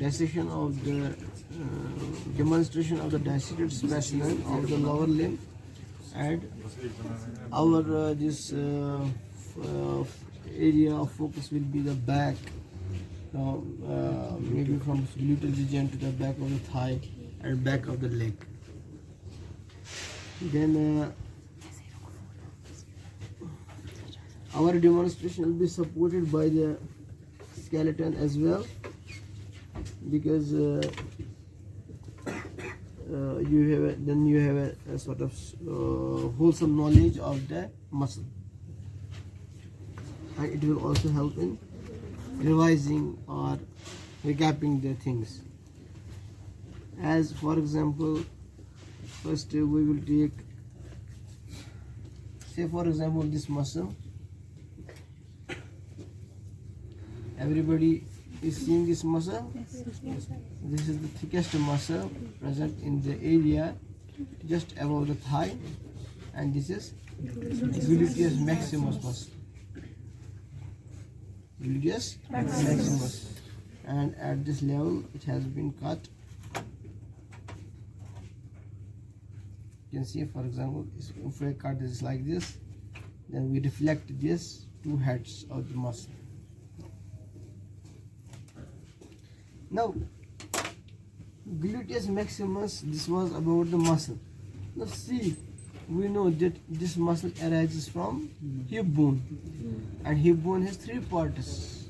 dissection of the demonstration of the dissected specimen of the lower limb, and our this area of focus will be the back, maybe from gluteal region to the back of the thigh and back of the leg. Then our demonstration will be supported by the skeleton as well, because you have a sort of wholesome knowledge of the muscle, and it will also help in revising or recapping the things. As for example, first we will take, say for example, this muscle. Everybody is seeing this muscle. This is the thickest muscle present in the area just above the thigh, and this is gluteus maximus muscle. Gluteus maximus, and at this level it has been cut. You can see, for example, if I cut this like this, then we reflect this two heads of the muscle. Now, gluteus maximus, this was about the muscle. Now see, we know that this muscle arises from hip bone, and hip bone has three parts: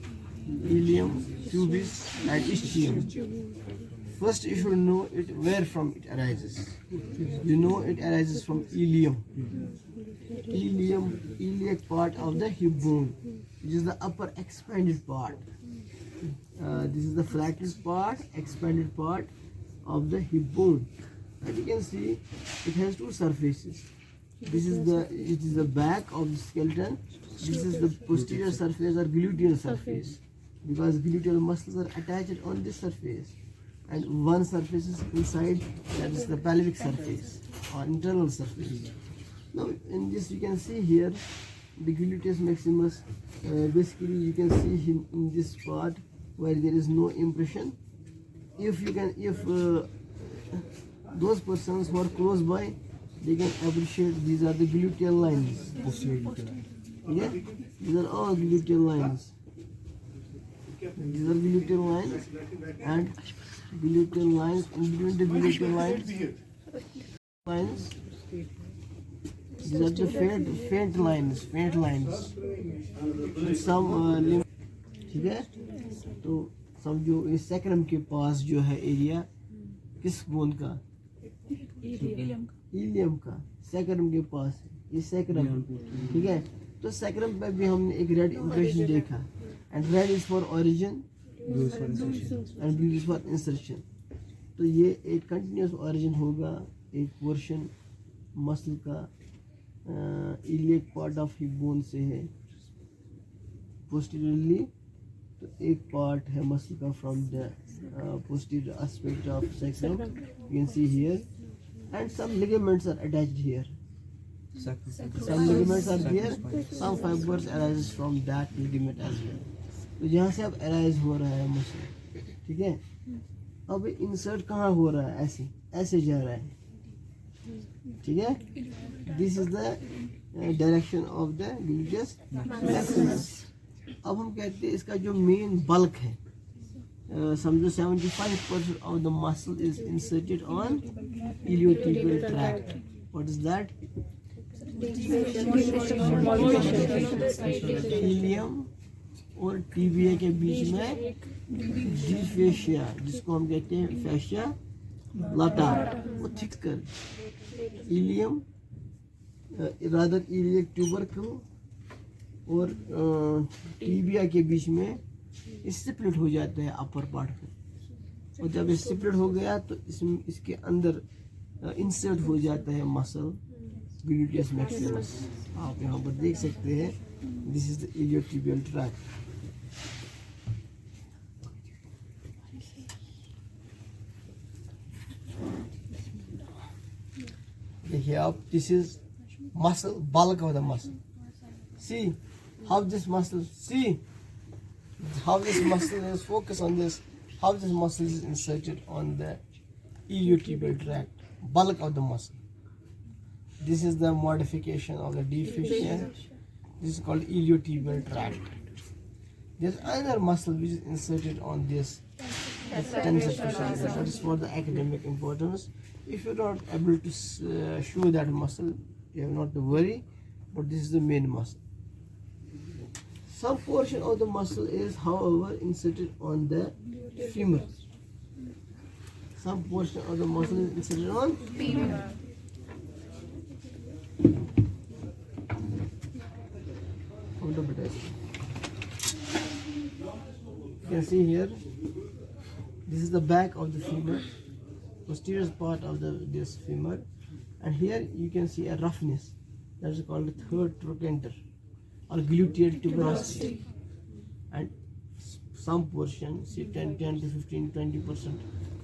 ilium, pubis, and ischium. First, you should know it where from it arises. You know it arises from ilium. Ilium, iliac part of the hip bone, which is the upper expanded part. This is the flattest part, expanded part of the hip bone, and you can see it has two surfaces. It is the back of the skeleton. This is the posterior surface or gluteal surface, because gluteal muscles are attached on this surface, and one surface is inside, that is the pelvic surface or internal surface. Now in this you can see here the gluteus maximus. Basically you can see him in this part where there is no impression. If those persons who are close by, they can appreciate these are the gluteal lines. Yeah, these are all gluteal lines. These are gluteal lines, and gluteal lines, in between the gluteal lines, these are the faint lines. Some ठीक है, तो समझो इस sacrum के पास जो है area किस bone का, इलियम का, सैक्रम के पास ये सैक्रम, ठीक है। तो सैक्रम पे भी हमने एक रेड इंप्रेशन देखा, and red is for origin and blue is for insertion. तो ये एक कंटिन्यूस ओरिजिन होगा एक पोर्शन मसल का, iliac part of hip bone से है पोस्टीरियरली, तो एक पार्ट है मसल का from the posterior aspect of sacrum. You can see here, and some ligaments are attached here. Some ligaments are here. Some fibers arises from that ligament as well. तो यहाँ से अब arise हो रहा है muscle, ठीक है। अब insert कहाँ हो रहा है, ऐसे जा रहा है, ठीक है। This is the direction of the gluteus maximus. अब हम कहते हैं इसका जो मेन बल्क है, समझो 75% of the muscle is inserted on iliotibial tract. What is that? Ilium और टीबिया के बीच में डिफेशिया, जिसको हम कहते हैं फैशिया लाटा, वो थिक कर इलियम रादर इलियक ट्यूबरकल और टीबिया के बीच में स्प्लिट हो जाता है अपर पार्ट पे, और जब स्प्लिट हो गया तो इसके अंदर इंसर्ट हो जाता है मसल ग्लूटियस मैक्सिमस। आप यहाँ पर देख सकते हैं, this is the iliotibial tract. देखिए आप, this is muscle, bulk of the muscle. See how this muscle, see how this muscle is focused on this, how this muscle is inserted on the iliotibial tract, bulk of the muscle. This is the modification of the deficient. This is called iliotibial tract. There's another muscle which is inserted on this tensor fasciae. That is for the academic importance. If you're not able to show that muscle, you have not to worry, but this is the main muscle. Some portion of the muscle is, however, inserted on the femur. Some portion of the muscle is inserted on femur. You can see here, this is the back of the femur, posterior part of this femur, and here you can see a roughness. That is called the third trochanter or gluteal tuberosity, and some portion, say 10 to 15, 20%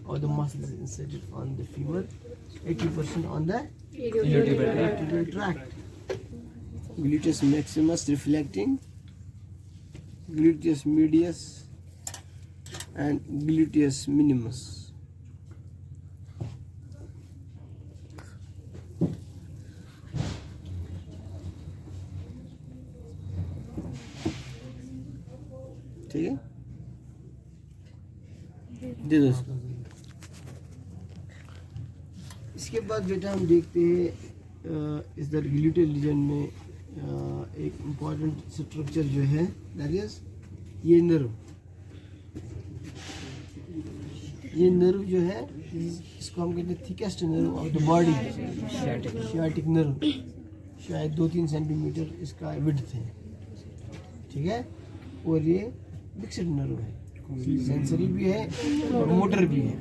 of the muscle is inserted on the femur, 80% on the iliotibial tract. Gluteus maximus reflecting, gluteus medius, and gluteus minimus. ठीक है, दे दो इसको। इसके बाद बेटा हम देखते हैं इस ग्लूटेल रीजन में एक इम्पॉर्टेंट स्ट्रक्चर जो है, दैट इज ये नर्व। ये नर्व जो है, इसको हम कहते हैं thickest nerve of the body, sciatic nerve. शायद 2-3 सेंटीमीटर इसका विड्थ है, ठीक है। और ये मिक्सड नर्व है, सेंसरी भी है और मोटर भी है।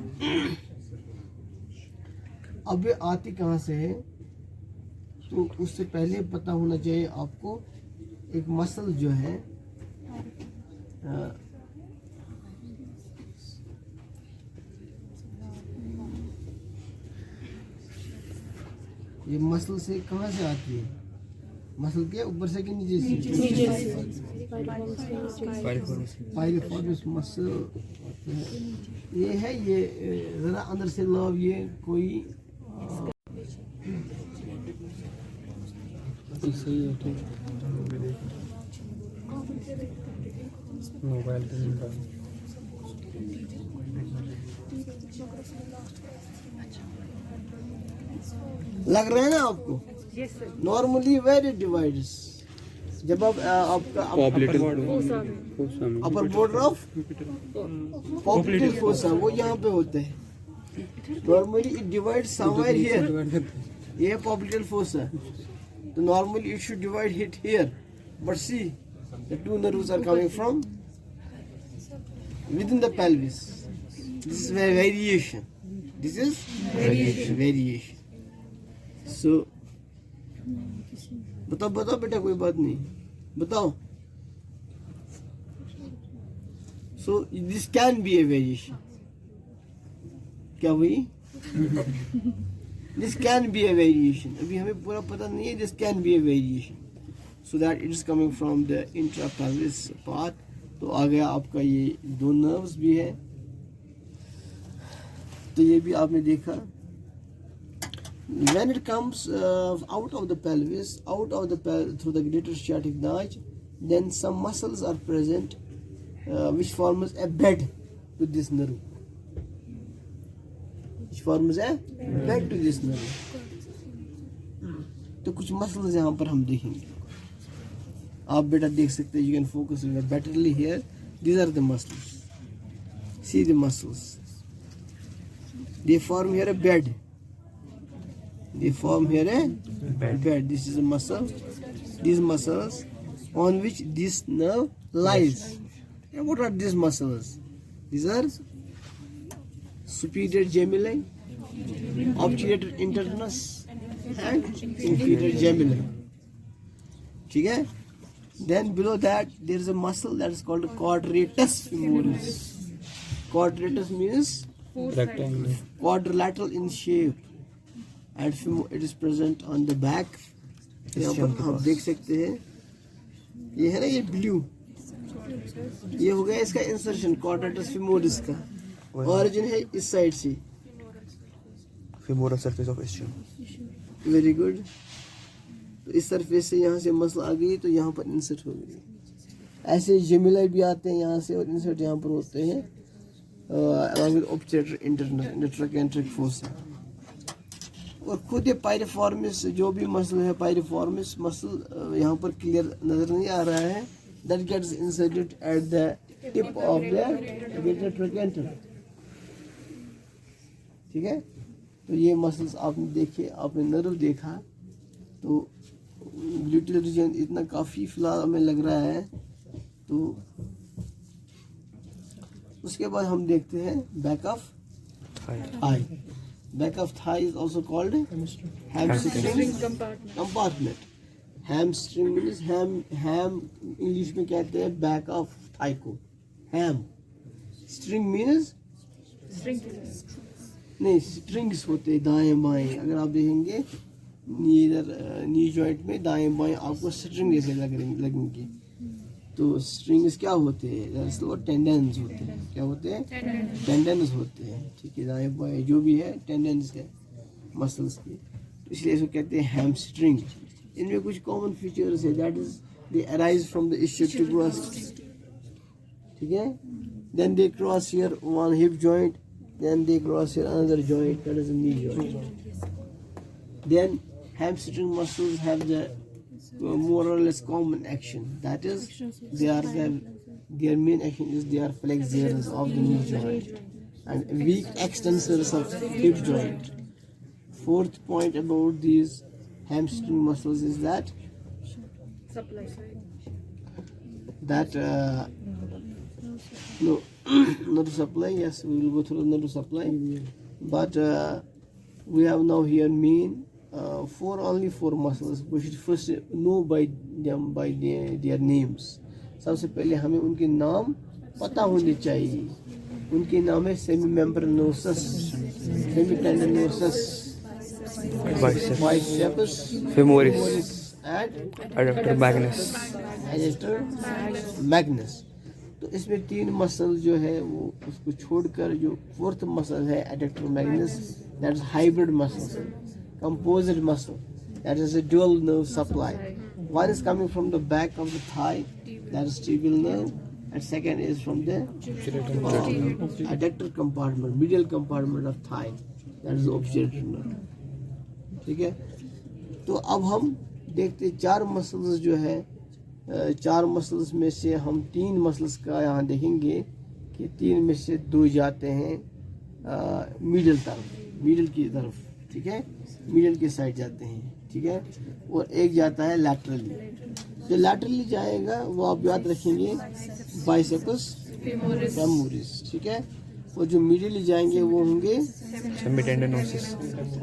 अब ये आती कहाँ से है, तो उससे पहले पता होना चाहिए आपको एक मसल जो है ये मसल से कहाँ से आती है, मसल के ऊपर से कि नीचे से? पाइरिफॉर्मिस मसल ये है। ये जरा अंदर से लाओ, ये कोई मोबाइल लग रहा है ना आपको? नॉर्मली वेर इट डिवाइड्स, जब आप आपका upper border of popliteal fossa वो यहाँ पे होते हैं। Normally it divides somewhere here, ये है पॉप्युलर फोसा, तो normally it should divide hit here, but see the two nerves are coming from within the pelvis. This is variation. This is variation. So बताओ बताओ बेटा, कोई बात नहीं, बताओ। So this can be a variation. क्या हुई? This can be a variation. अभी हमें पूरा पता नहीं है। This can be a variation. So that it is coming from the intrapelvis part. तो आ गया आपका ये दो नर्व्स भी है, तो ये भी आपने देखा। When it comes out of the pelvis, through the greater sciatic nerve, then some muscles are present which forms a bed to this nerve. Which forms a bed to this nerve. तो कुछ muscles यहाँ पर हम देखेंगे। आप बेटा देख सकते हैं, you can focus betterly here. These are the muscles. See the muscles. They form here a bed. They form here a bed. This is a muscle. These muscles on which this nerve lies. And what are these muscles? These are superior gemini, obturator internus, and inferior gemini. ठीक है? Then below that there is a muscle that is called quadratus femoris. Quadratus means rectangle, quadrilateral in shape, and it is present on the back. यहाँ पर आप देख सकते हैं, ये है ना, ये ब्लू, ये हो गया इसका इंसर्शन quadratus femoris का। ऑरिजिन है इस साइड से, femoral surface of ischium. Very good. तो इस सरफेस से यहाँ से मसल आ गई तो यहाँ पर इंसर्ट हो गई। ऐसे जेमिलाई भी आते हैं यहाँ से और इंसर्ट यहाँ पर होते हैं along with obturator internal trochanteric fossa। और खुद ये पायरिफॉर्मिस जो भी मसल है, पायरिफॉर्मिस मसल यहाँ पर क्लियर नजर नहीं आ रहा है, that gets inserted at the tip of the trochanter। ठीक है, तो ये मसल्स आपने देखे, आपने नर्व देखा, तो ग्लूटियल रीजन इतना काफ़ी फिलहाल हमें लग रहा है। तो उसके बाद हम देखते हैं back of Thai. Back of Thai is also called hamstring compartment. Hamstring means ham English में कहते हैं बैक ऑफ थाई को हैम। स्ट्रिंग मींस नहीं, स्ट्रिंग्स होते हैं दाएं बाएं। अगर आप देखेंगे इधर नी जॉइंट में दाएं बाएं आपको स्ट्रिंग जैसे लगेंगे। तो स्ट्रिंग्स क्या होते हैं? दरअसल टेंडन्स होते हैं। क्या होते हैं? टेंडन्स होते हैं। ठीक है, दाएं बाएं जो भी है टेंडन्स है मसल्स के, तो इसलिए इसको कहते हैं हैमस्ट्रिंग। इनमें कुछ कॉमन फीचर्स है, that is they arise from the ischio cross. ठीक है, then they cross here one hip joint, then they cross here another joint, that is a knee joint. Then hamstring muscles have the more or less common action, that is their main action is they are flexors of the knee joint and weak extensors of hip joint. Fourth point about these hamstring muscles is that no, nerve supply. Yes, we will go through the nerve supply, but we have now here mean only four muscles. We should first know by them by their names. सबसे पहले हमें उनके नाम पता होने चाहिए। उनके नाम है semi membranosus, semi tendinosus, biceps, Femoris. and Adductor magnus. adductor magnus। तो इसमें तीन मसल जो है वो उसको छोड़कर जो फोर्थ मसल है adductor magnus, that is hybrid muscle, composite muscle, that is a dual nerve supply. One is coming from the back of the thigh, that is tibial nerve, and second is from the adductor compartment, medial compartment of thigh, that is the obturator nerve। ठीक है, तो अब हम देखते चार muscles जो है, चार मसल्स में से हम तीन मसल्स का यहाँ देखेंगे कि तीन में से दो जाते हैं मिडल तरफ, मिडल की तरफ। ठीक है, मिडल के साइड जाते हैं। ठीक है, और एक जाता है लैटरली। जो लैटरली जाएगा वो आप याद रखेंगे बाइसेप्स फेमोरिस। ठीक है, और जो मिडली जाएंगे वो होंगे Semitendinosus.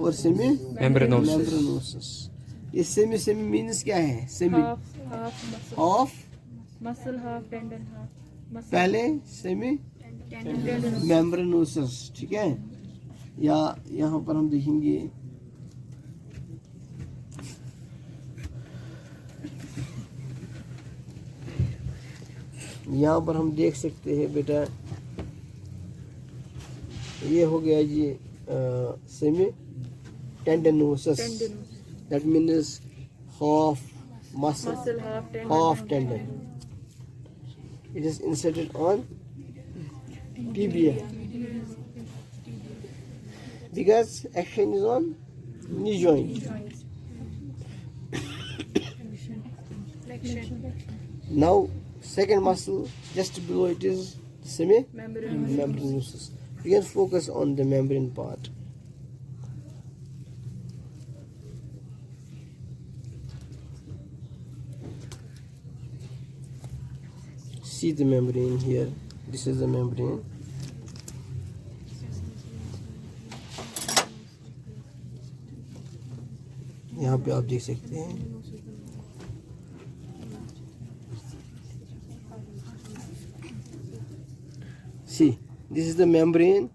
और सेमी Membranosus. मेम्ब्रेनोसस। ये सेमी मीन्स क्या है? Semi half muscle, half tendon, half muscle, पहले सेमी मेम्ब्रेनोसस। ठीक है, या यहाँ पर हम देखेंगे यहाँ पर हम देख सकते हैं बेटा, ये हो गया जी semi tendinosus, that means half muscle, half tendon. It is inserted on tibia because action is on knee joint. Now second muscle just below it is semi membranosus. We can focus on the membrane part. See the membrane here. This is the membrane. यहाँ पे आप देख सकते हैं। See, this is the membrane.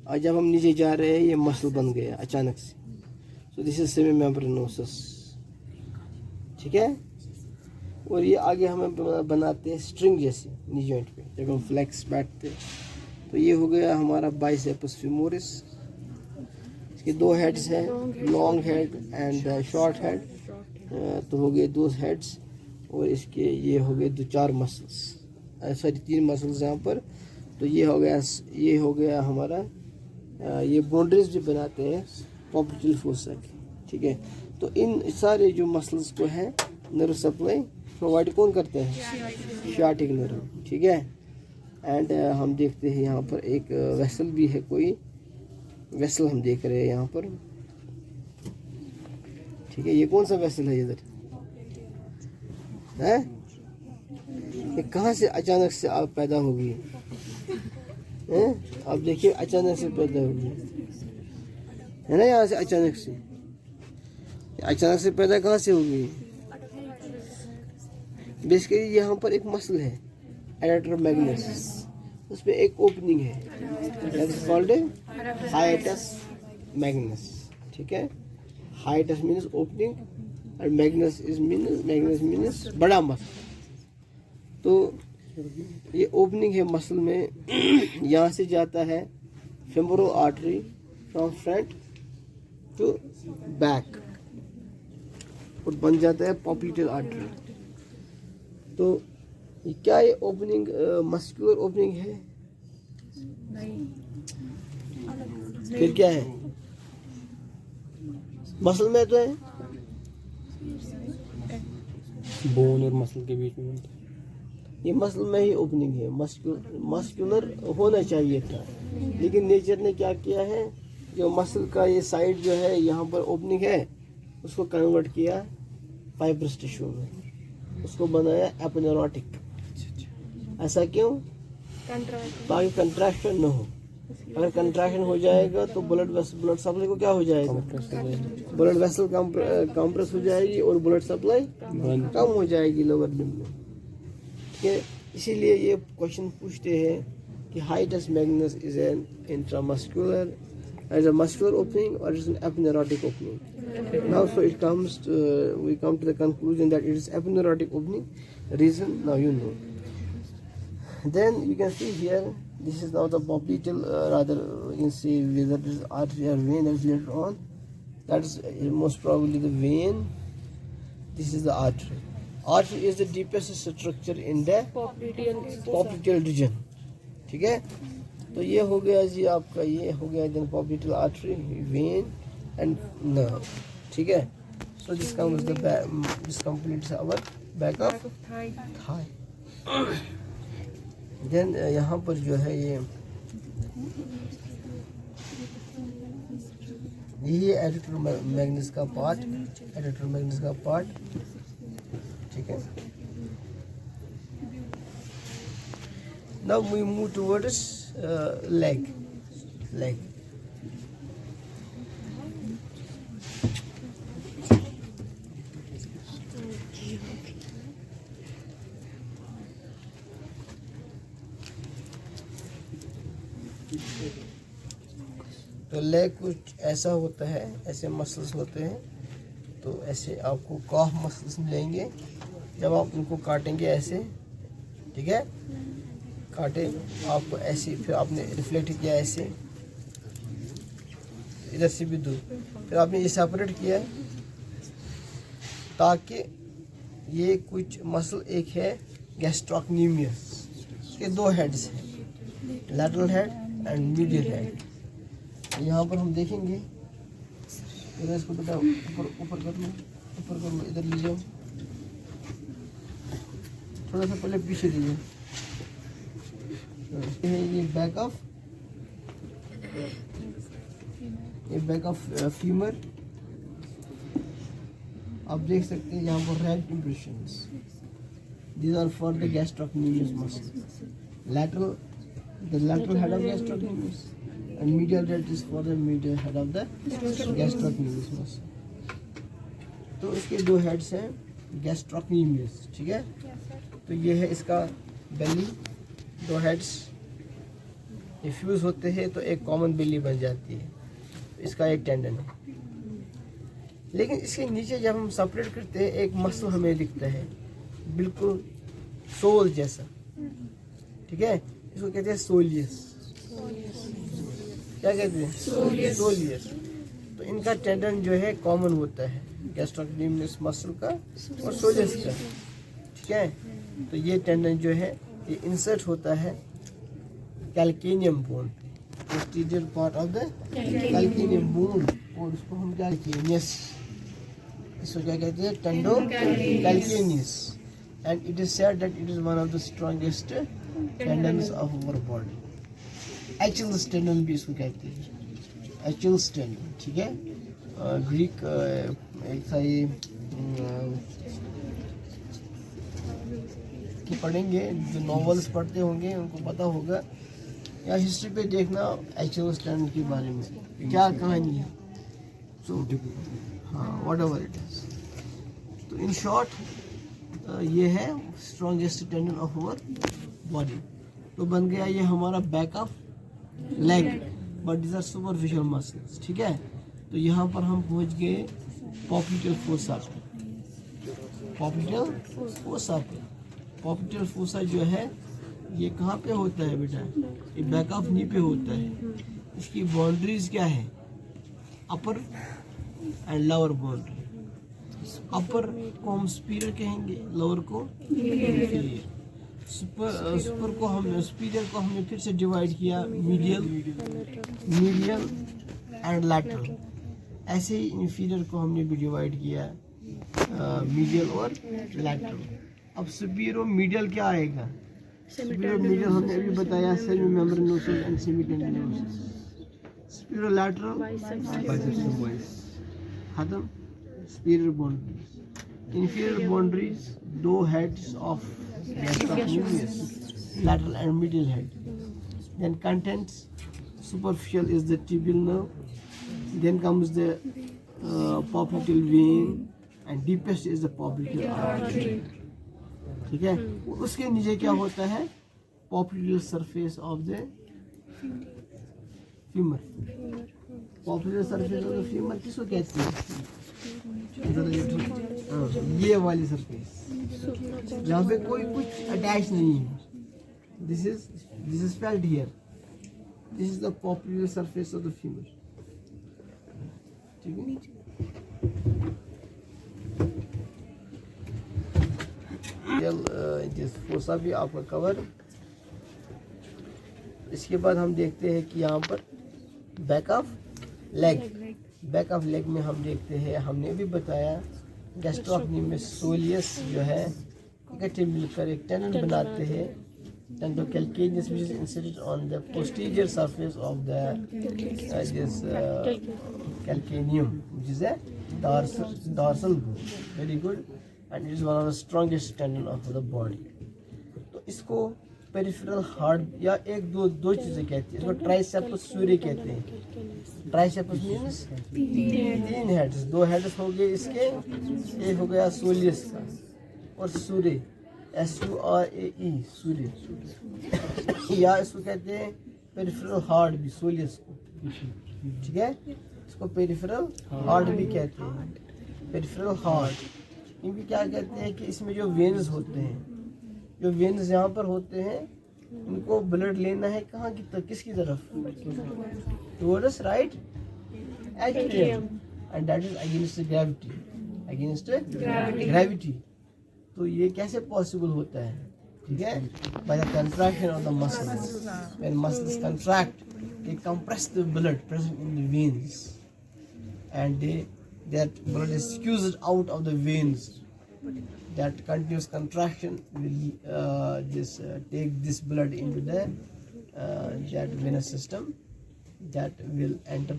और जब हम नीचे जा रहे हैं ये मसल बन गया अचानक से। So this is semi membranosus। ठीक है, और ये आगे हमें बनाते हैं स्ट्रिंग जैसी नी जॉइंट पे। जब हम फ्लेक्स बैठते तो ये हो गया हमारा बाइसेप्स फीमोरिस। इसके दो हेड्स हैं, long head and short head, तो हो गए दो हेड्स। और इसके ये हो गए 2-4 मसल्स, सॉरी 3 मसल्स यहाँ पर। तो ये हो गया हमारा ये बाउंड्रीज भी बनाते हैं पॉप्टिकल फोसा की, ठीक है। तो इन सारे जो मसल्स को है नर्व सप्लाई प्रोवाइड कौन करते हैं? सियाटिक नर्व, ठीक है। एंड हम देखते हैं यहाँ पर एक वेसल भी है, कोई वेसल हम देख रहे हैं यहाँ पर, ठीक है। ये कौन सा वेसल है इधर है? ये कहाँ से अचानक से आप पैदा होगी हैं? आप देखिए अचानक से पैदा होगी है ना, यहाँ से अचानक से पैदा कहाँ से होगी? बेसिकली यहाँ पर एक मसल है एडाटर मैग्नस, उसमें एक ओपनिंग है, that is called hiatus Magnus, ठीक है। हाइटस मीन्स ओपनिंग और मैग्नस मीन्स बड़ा मसल। तो ये ओपनिंग है मसल में, यहाँ से जाता है femoral artery from front to back और बन जाता है पॉप्टिकल आर्टरी। तो ये क्या ये ओपनिंग मस्कुलर ओपनिंग है? फिर क्या है? मसल में तो है, बोन और मसल के बीच में ये मसल में ही ओपनिंग है। मस्कुलर होना चाहिए था, लेकिन नेचर ने क्या किया है, जो मसल का ये साइड जो है यहाँ पर ओपनिंग है, उसको कन्वर्ट किया फाइब्रस टिश्यू में, उसको बनाया एपनेरोटिक। ऐसा क्यों? ताकि कंट्रैक्शन न हो। अगर कंट्रैक्शन हो जाएगा तो ब्लड सप्लाई को क्या हो जाएगा? ब्लड वेसल कंप्रेस हो जाएगी और ब्लड सप्लाई कम हो जाएगी लोअर लिम्ब में, ठीक है। इसीलिए ये क्वेश्चन पूछते हैं कि hiatus Magnus is an intramuscular as a muscular opening or is an apneurotic opening. Now so it comes to, we come to the conclusion that it is apneurotic opening. Reason now you know. Then you can see here, this is now the popliteal, rather you can see whether it is artery or vein, that is later on. That is most probably the vein. This is the artery. Artery is the deepest structure in the popliteal region, ठीक है। तो ये हो गया जी आपका, ये हो गया then popliteal artery, vein and nerve, ठीक है। So this completes our back of thigh. Then यहाँ पर जो है ये एडिटर मैग्नस का पार्ट, ठीक है। Now we move towards leg. तो लेग कुछ ऐसा होता है, ऐसे मसल्स होते हैं। तो ऐसे आपको कॉफ मसल्स मिलेंगे, जब आप उनको काटेंगे ऐसे, ठीक है, काटे आपको ऐसे, फिर आपने रिफ्लेक्ट किया ऐसे, इधर से भी दूर, फिर आपने ये सेपरेट किया ताकि ये कुछ मसल, एक है गैस्ट्रोक्नीमियस, के 2 हेड्स हैं, lateral head and medial head. यहाँ पर हम देखेंगे, इधर इसको बेटा ऊपर कर लो, इधर ले जाओ, थोड़ा सा पहले पीछे ले जाओ। ये बैक ऑफ फीमर, आप देख सकते हैं यहाँ पर red impressions, these are for the gastrocnemius muscle, lateral head of gastrocnemius, and medial head is for the medial head of the gastrocnemius muscle. तो इसके 2 हेड्स हैं गैस्ट्रोक्नीमियस, ठीक है। तो ये है इसका बेली, 2 हेड्स फ्यूज होते हैं तो एक कॉमन बेली बन जाती है। इसका एक टेंडन है, लेकिन इसके नीचे जब हम सेपरेट करते हैं एक मसल हमें दिखता है बिल्कुल सोल जैसा, ठीक है। इसको कहते हैं सोलियस, क्या कहते हैं, सोलियस। तो इनका टेंडन जो है कॉमन होता है गैस्ट्रोक्नीमियस मसल का और सोलियस का, ठीक है। तो ये टेंडन जो है ये इंसर्ट होता है calcaneum bone, posterior part of the calcaneum bone, और उसको हम क्या कैल्केनियस, इसको क्या कहते हैं, tendo calcaneus, and it is said that it is one of the strongest tendons of our body. Achilles tendon भी इसको कहते हैं, एचिल्स टेंडन, ठीक है। ग्रीक एक था ये कि पढ़ेंगे, जो नॉवेल्स पढ़ते होंगे उनको पता होगा, या हिस्ट्री पे देखना एचिल्स टेंडन के बारे में क्या कहानी है। सो हाँ, वट एवर इट इज। तो इन शॉर्ट ये है strongest tendon of our body. तो बन गया ये हमारा back of leg, but this are superficial muscles, ठीक है। तो यहाँ पर हम पहुँच गए पॉप्लिटल फोसा पे। पॉप्लिटल फोसा पे, पॉप्लिटल फोसा जो है ये कहाँ पे होता है बेटा, ये बैक ऑफ नी पे होता है। इसकी बाउंड्रीज क्या है, अपर एंड लोअर बाउंड्री। अपर को हम सुपीरियर कहेंगे, लोअर को इंफीरियर। सुपर को हम सुपीरियर को हमने फिर से डिवाइड किया मीडियल एंड लैटरल। ऐसे ही इंफीरियर को हमने भी डिवाइड किया मीडियल और लैटरल। अब सुपीरियर मीडियल क्या आएगा, सुपीरियर मीडियल हमने अभी बताया semi membranosus and semi tendinosus. Superior lateral खत्म। सुपीरियर बाउंड्रीज, इंफीरियर बाउंड्रीज, दो heads of gastrocnemius, lateral and medial head. Then contents, superficial is the tibial nerve, then comes the popliteal vein, and deepest is the popliteal artery. ठीक है। उसके नीचे क्या होता है, popliteal surface of the femur। popliteal surface of the femur किसको कहते हैं, ये वाली सरफेस जहाँ पे कोई कुछ अटैच नहीं है। This is felt here, this is the popular surface of the femur, ठीक है। फोसा भी आपका कवर। इसके बाद हम देखते हैं कि यहाँ पर back of leg, back of leg में हम देखते हैं, हमने भी बताया गैस्ट्रोक्नीमियस सोलियस जो है इकट्ठे मिलकर एक टेंडन बनाते हैं, tendocalcaneus which is inserted on the posterior surface of the this calcaneum which is a dorsal bone, very good, and it is one of the strongest tendon of the body. तो इसको peripheral heart या एक दो चीजें कहती है, इसको triceps सूर्य कहते हैं। ट्राइसेप्स मींस तीन हेड्स, दो हेड्स हो गए इसके, एक हो गया सोलियस का, और सूर्य SURAE सूर्य, या इसको कहते हैं पेरिफेरल हार्ट भी, सोलियस को, ठीक है। इसको पेरिफेरल हार्ट भी कहते हैं, पेरिफेरल हार्ट। इनकी क्या कहते हैं कि इसमें जो वेन्स होते हैं, जो वेन्स यहाँ पर होते हैं, इनको ब्लड लेना है कहाँ की तरफ, किसकी तरफ, towards right atrium, and that is against gravity, against gravity. तो ये कैसे पॉसिबल होता है, ठीक है, by the contraction of the muscles. When muscles contract they compress the blood present in the veins, and that blood is squeezed out of the veins. That continuous contraction will take this blood into the that venous system, that will enter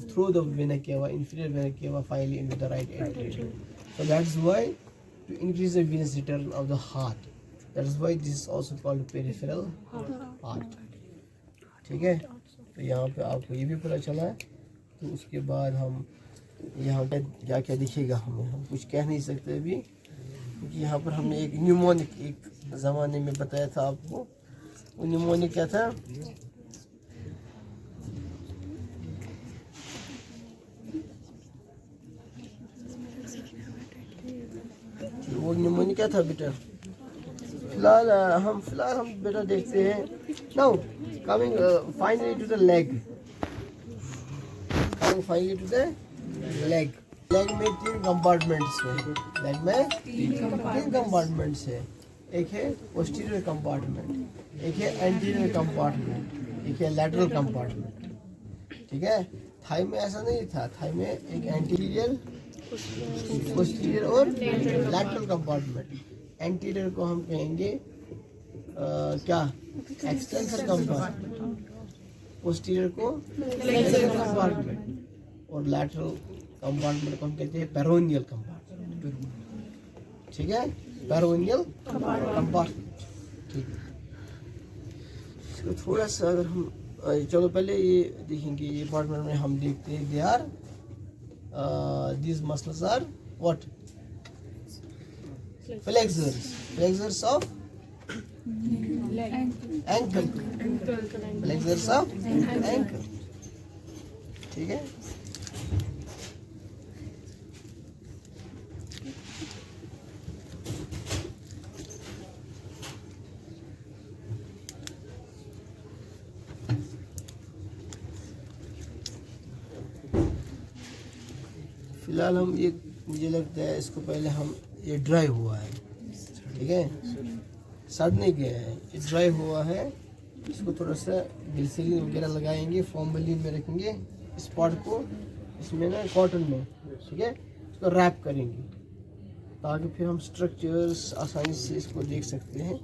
through the vena cava, inferior vena cava, finally into the right atrium. So that's why to increase the venous return of the heart, that is why this is also called peripheral heart, ठीक है। तो यहाँ पे आपको ये भी पता चला है। तो उसके बाद हम यहाँ पे क्या क्या दिखेगा हमें, हम कुछ कह नहीं सकते अभी, क्योंकि यहाँ पर हमने एक न्यूमोनिक एक ज़माने में बताया था आपको। वो न्यूमोनिक क्या था, वो न्यूमोनिक क्या था बेटा। फिलहाल हम बेटा देखते हैं now coming finally to the leg. belong finally to the leg. Leg में 3 कंपार्टमेंट्स हैं, लेग में 3 कंपार्टमेंट्स है। एक है पोस्टीरियर कंपार्टमेंट, एक है एंटीरियर कंपार्टमेंट, एक है लैटरल कंपार्टमेंट। ठीक है, थाई में ऐसा नहीं था, थाई में एक एंटीरियर, पोस्टीरियर और लैटरल कंपार्टमेंट। एंटीरियर को हम कहेंगे क्या, एक्सटेंसर कंपार्टमेंट, पोस्टीरियर को फ्लेक्सर कंपार्टमेंट और लैटरल कंपार्टमेंट को हम कहते हैं पेरोनियल कंपार्टमेंट। ठीक है, पेरोनियल कंपार्टमेंट। ठीक है, इसको थोड़ा सा अगर हम चलो पहले ये देखेंगे, ये कंपार्टमेंट में हम देखते हैं they are these muscles are what, flexors of ankle, flexors of ankle। ठीक है, फिलहाल हम ये, मुझे लगता है इसको पहले हम, ये ड्राई हुआ है, ठीक है, सड़ नहीं गया है, ये ड्राई हुआ है। इसको थोड़ा सा ग्लिसरीन वगैरह लगाएंगे, फॉर्मलिन में रखेंगे इस पार्ट को, इसमें ना कॉटन में, ठीक है, इसको रैप करेंगे ताकि फिर हम स्ट्रक्चर्स आसानी से इसको देख सकते हैं।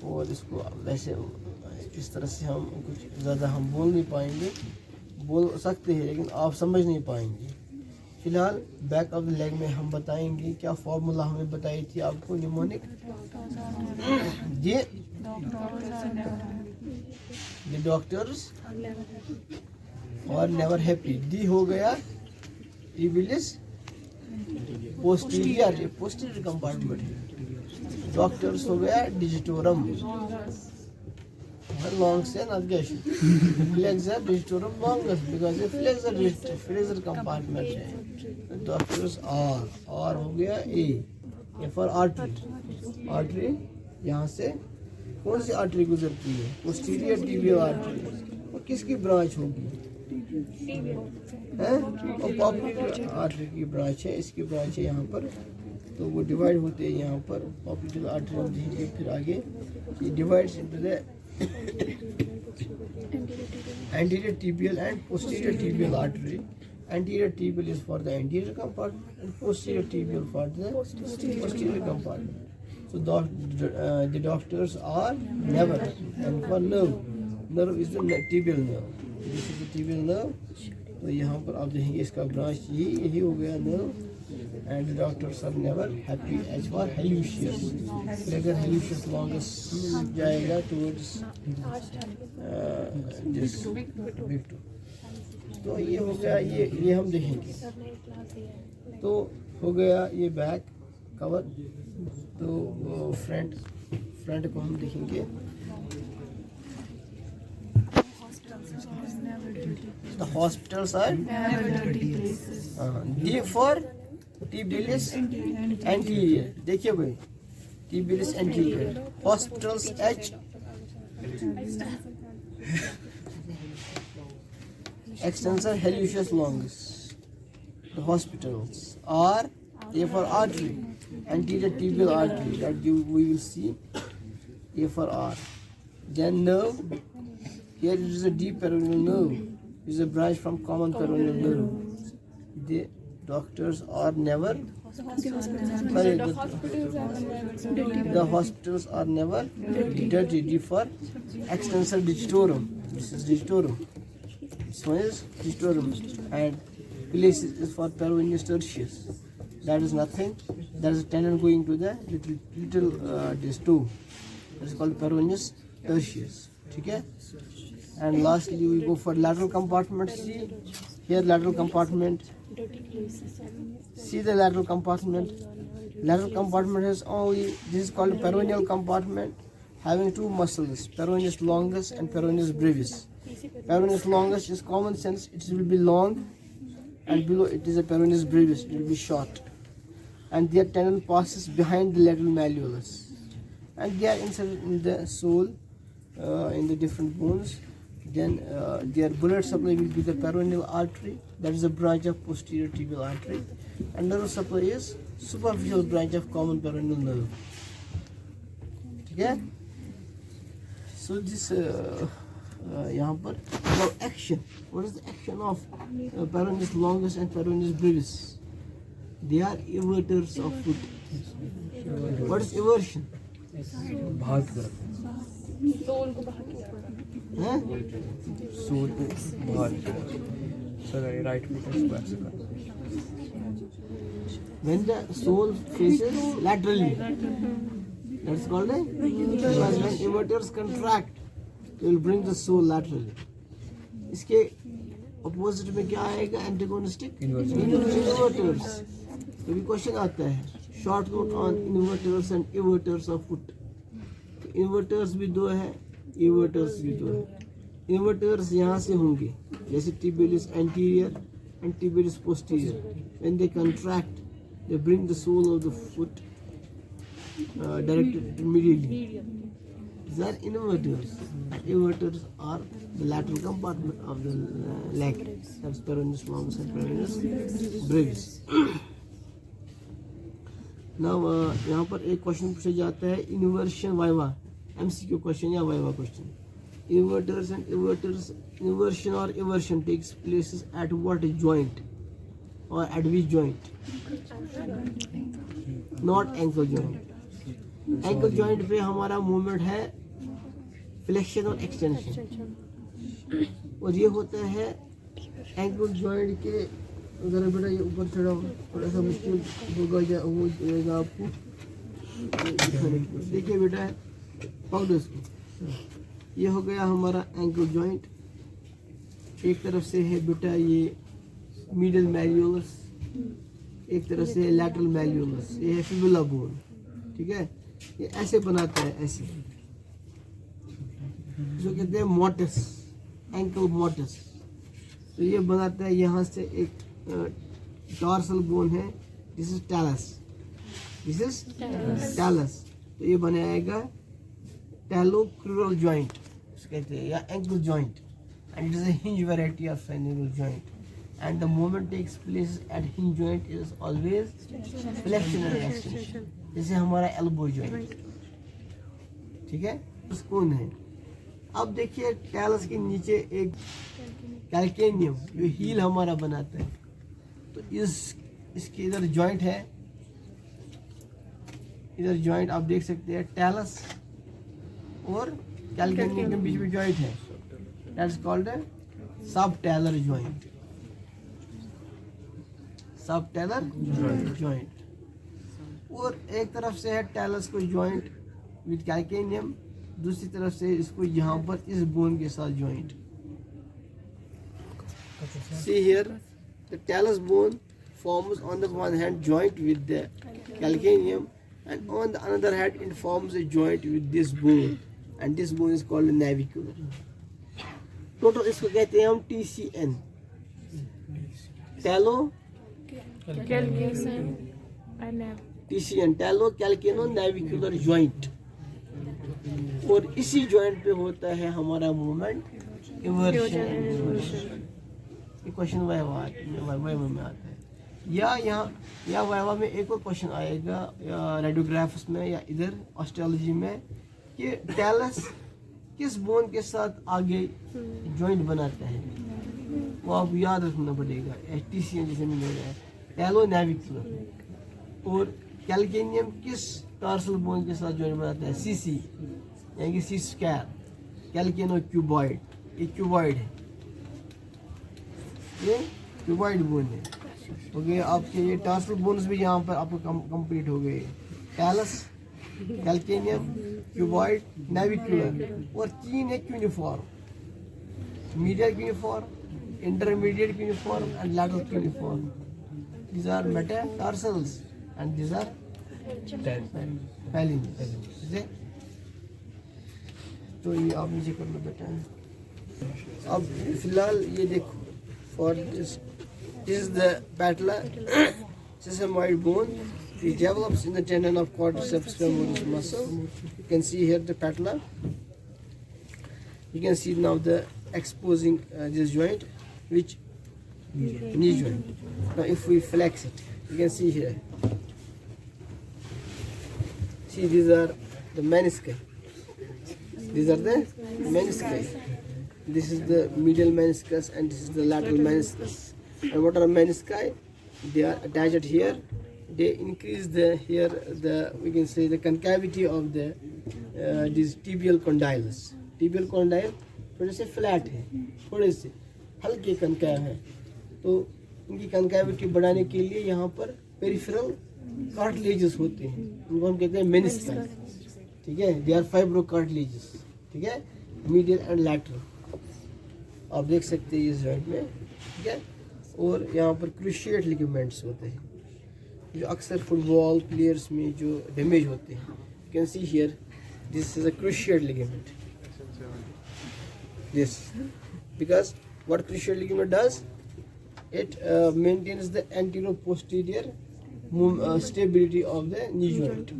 और इसको वैसे इस तरह से हम कुछ ज़्यादा हम बोल नहीं पाएंगे, बोल सकते हैं लेकिन आप समझ नहीं पाएंगे। फिलहाल बैक ऑफ द लेग में हम बताएंगे क्या फॉर्मूला हमें बताई थी आपको निमोनिक। ये द डॉक्टर्स और नेवर हैप्पी। डी हो गया इबिलिस पोस्टीरियर, ये पोस्टीरियर कंपार्टमेंट है। डॉक्टर्स हो गया डिजिटोरम, long से navigation, flexor digitorum longus because ये flexor compartment है। डॉक्टर्स आर हो गया ए फॉर आर्टरी। आर्टरी यहाँ से कौन सी आर्टरी गुजरती है, पोस्टीरियर टिबियल आर्टरी। और किसकी ब्रांच होगी, है, और पॉप्यूलर आर्टरी की ब्रांच है, इसकी ब्रांच है यहाँ पर। तो वो डिवाइड होते हैं यहाँ पर, पॉप्यूलर आर्टरी हम देखेंगे फिर आगे। ये divides into the anterior tibial and posterior tibial artery. Anterior tibial is for the anterior compartment and posterior tibial for the posterior compartment. So the doctors are never, and for nerve, nerve is the tibial nerve. This is the tibial nerve. तो यहाँ पर आप देखेंगे इसका branch यही हो गया nerve। And the doctors are never happy as for hallucius. Flexor hallucius longus जाएगा towards this big toe। तो ये हो गया, ये हम देखेंगे। तो हो गया ये बैक कवर। तो फ्रंट को हम देखेंगे। The hospitals are D for tibialis anterior। देखिए भाई, tibialis anterior। Hospitals H, extensor hallucius longus। The hospitals are A for artery, anterior tibial artery, that we will see, A for R। Then nerve, here it is a deep peroneal nerve, it is a branch from common peroneal nerve। The doctors are never, the hospitals are never dirty। D for extensor digitorum, this is digitorum, this one is digitorum, and place is for peroneus tertius, that is nothing, that is a tendon going to the little this toe, that is called peroneus tertius। ठीक है, and lastly we go for lateral compartment। See here, lateral compartment, see the lateral compartment। Lateral compartment has only, this is called peroneal compartment, having two muscles, peroneus longus and peroneus brevis। Peroneus longus is common sense, it will be long, and below it is a peroneus brevis, it will be short, and their tendon passes behind the lateral malleolus, and they are inserted in the sole, in the different bones, Then their blood supply will be the peroneal artery, that is a branch of posterior tibial artery, and nerve supply is superficial branch of common peroneal nerve. Okay? So this यहाँ पर now action. What is the action of peroneus longus and peroneus brevis? They are everters of foot. What is eversion? भाग की तरफ soul को बाहर की तरफ। Huh? Soul को बाहर की तरफ सर राइट फुट इसको ऐसे कर When the sole faces laterally, that's called a because when everters contract, it will bring the sole laterally. इसके opposite में क्या आएगा? Antagonistic inverters. कभी क्वेश्चन आता है short note on invertors and evertors of foot. Invertors भी दो है, इवर्टर्स भी दो है. इन्वर्टर्स यहाँ से होंगे जैसे tibialis anterior and tibialis posterior. When they contract, they bring the sole of the foot directed medially. These are inverters. Inverters are the lateral compartment of the leg. That's peroneus longus and peroneus brevis. Now यहाँ पर एक question पूछा जाता है inversion viva, MCQ question या viva question. Inverters and inverters, inversion or eversion takes places at what joint or at which joint? Not ankle joint. Ankle joint पे हमारा movement है फ्लेक्शन और एक्सटेंशन, और ये होता है एंकल जॉइंट के. अगर बेटा ये ऊपर चढ़ा थोड़ा सा मुश्किल होगा या वो जाएगा आपको. देखिए बेटा पकड़ो इसको. ये हो गया हमारा एंकल जॉइंट. एक तरफ से है बेटा ये मीडियल मैल्यूलस, एक तरफ से है लैटरल मैल्यूलस. ये है फिबुला बोन. ठीक है, ये ऐसे बनाता है ऐसे, जो कहते हैं मोटस, एंकल मोटस. तो ये बनाता है यहाँ से एक टॉर्सल बोन है, this is talus, this is talus. तो ये बनाएगा टैलोक्रूरल जॉइंट कहते हैं या ankle joint, and it is a hinge variety of ankle joint, and the moment takes place at hinge joint is always flexion and extension. जैसे हमारा elbow joint. ठीक है, स्पून है. अब देखिए टैलस के नीचे एक कैल्केनियम जो हील हमारा बनाता है. तो इसके इधर जॉइंट है, इधर जॉइंट आप देख सकते हैं टैलस और कैल्केनियम के बीच में जॉइंट है. That's called a subtalar joint. Subtalar joint. और एक तरफ से है टैलस को जॉइंट विद कैल्केनियम, दूसरी तरफ से इसको यहाँ पर इस बोन के साथ joint. See here, the talus bone forms on the one hand joint with the calcaneum, and on the another hand it forms a joint with this bone, and this bone is called a navicular. Total इसको कहते हैं हम TCN, talo TCN, talo calcano navicular joint. और इसी joint पे होता है हमारा मूवमेंट इवर्शन. ये क्वेश्चन वाइवा में आता है, या यहाँ या वाइवा में एक और क्वेश्चन आएगा या रेडियोग्राफ्स में या इधर ऑस्ट्रोलॉजी में कि टैलस किस बोन के साथ आगे जॉइंट बनाता है. वो आप याद रखना पड़ेगा. TCN जैसे मैंने बोला टैलो नेविकुलर. और कैल्केनियम किस टार्सल बोन के साथ जॉइंट बनाता है? CC यानी कि सी स्क्वायर. कैल्केनो क्यूबॉइड, ये क्यूबॉइड है, ये क्यूबॉइड बोन है. ओके, आपके ये टार्सल बोन्स भी यहाँ पर आपको कंप्लीट हो गए. Talus, calcaneum, cuboid, navicular. और 3 है cuneiform, medial cuneiform, intermediate cuneiform and lateral cuneiform. These are metatarsals and these are phalanges. तो ये आप नीचे कर लो बेटा. अब फिलहाल ये देखो, for this is the patella sesamoid bone. It develops in the tendon of quadriceps femoris muscle. You can see here the patella. You can see now the exposing this joint, which knee joint. Now if we flex it, you can see here. See, these are the menisci. These are the menisci. This is the medial meniscus and this is the lateral meniscus. And what are menisci? They are attached here. They increase the here the, we can say, the concavity of the these tibial condyles. Tibial condyle थोड़े से flat है, थोड़े से हल्के कनकैव है, तो इनकी कनकैविटी बढ़ाने के लिए यहाँ पर पेरिफेरल कार्टिलेजेस होते हैं, उनको हम कहते हैं मेनिस्काई. ठीक है, दे आर फाइब्रो कार्टिलेजेस. ठीक है, मीडियल एंड लैटरल आप देख सकते हैं इस जॉइंट में. ठीक है, और यहाँ पर क्रूशिएट लिगामेंट्स होते हैं जो अक्सर फुटबॉल प्लेयर्स में जो डैमेज होते हैं. You can see here this is a cruciate ligament. This because what cruciate ligament does, it maintains the anterior-posterior stability of the knee joint.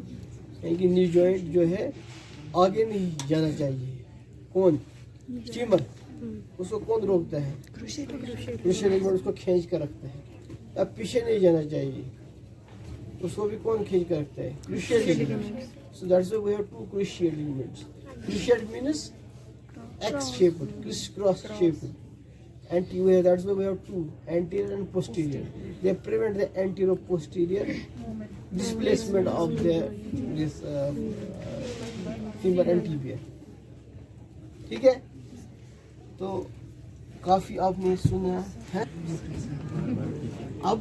यानी कि knee joint जो है आगे नहीं जाना चाहिए. कौन? फीमर. उसको कौन रोकता है? cruciate ligament उसको खींच कर रखता है. अब पीछे नहीं जाना चाहिए, उसको भी कौन खींच कर रखता है? cruciate ligament. So that's why we have two cruciate ligaments. Cruciate means X-shaped, crisscross shaped. Anterior, that's why we have two, anterior and posterior. They prevent the anterior-posterior displacement of this femur and tibia. ठीक है, तो काफी आपने सुना है. अब